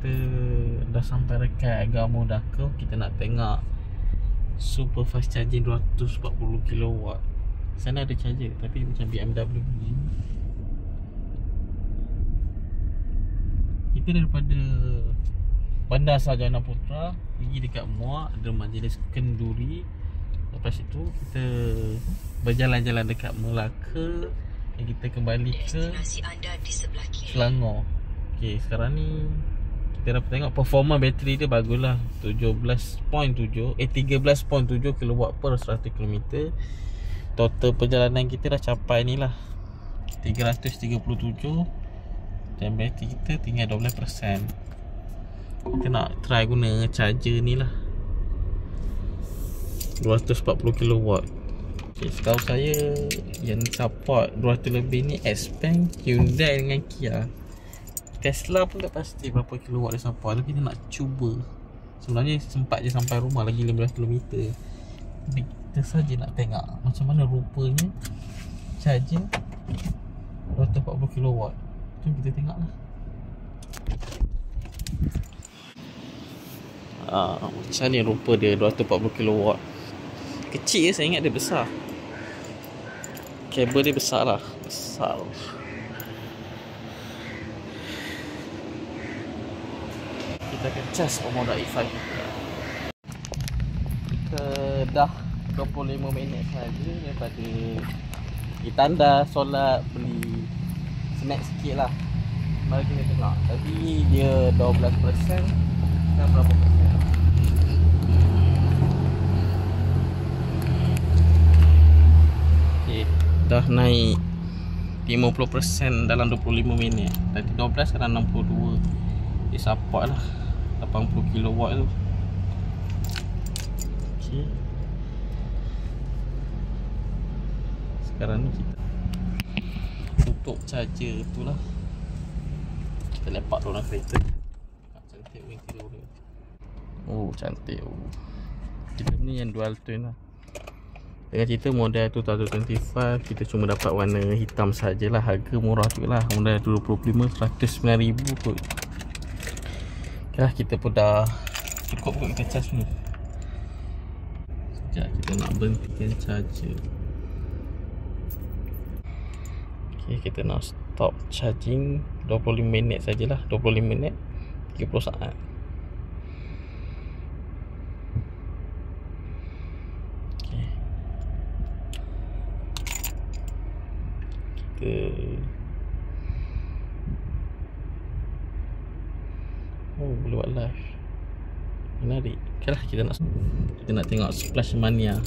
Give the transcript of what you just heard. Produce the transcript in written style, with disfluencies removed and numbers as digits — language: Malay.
kita dah sampai dekat Gamo Dakoh, kita nak tengok super fast charging 240 kW. Sana ada charger tapi macam BMW ni. Kita daripada Bandar Sarjana Putra pergi dekat Muar, ada majlis kenduri. Lepas itu kita berjalan-jalan dekat Melaka dan kita kembali ke Selangor. Okey, sekarang ni kita dapat tengok performa bateri dia baguslah. 13.7 kW per 100 km. Total perjalanan kita dah capai ni lah 337 dan bateri kita tinggal 12%. Kita nak try guna charger ni lah 240 kW. Okay, setahu saya yang support 200 lebih ni S-Pen, Hyundai dengan Kia. Tesla pun tak pasti berapa kW dia support, tapi kita nak cuba. Sebenarnya sempat je sampai rumah, lagi 15 km. Tapi kita saja nak tengok macam mana rupanya charger 240 kW. Jom kita tengok lah. Macam ni rupa dia 240 kW. Kecil je, saya ingat dia besar. Kabel dia besar lah. Besar. Kita akan cas Omoda E5 kita. Kita dah 25 minit saja daripada ditanda solat, beli snack sikit lah. Mari kita tengok. Tadi dia 12%. Sekarang berapa persen? Dah naik 50% dalam 25 minit. Tadi 12, sekarang 62. Dia support lah 80 kW tu. Okay. Sekarang ni kita tutup charger tu lah. Kita lepak dalam kereta. Cantik wing tidur dia. Oh, cantik. Kita ni yang dual tone lah. Dengan cerita model 2025 kita cuma dapat warna hitam sajalah. Harga murah tu lah. Model 25 109,000 kot. Okay lah, kita pun dah cukup kot kita charge ni. Sekejap kita nak berhentikan charger. Okay, kita nak stop charging 25 minit sajalah. 25 minit 30 saat. Oh, boleh buat live. Menarik. Okay lah, kita nak tengok Splash Mania.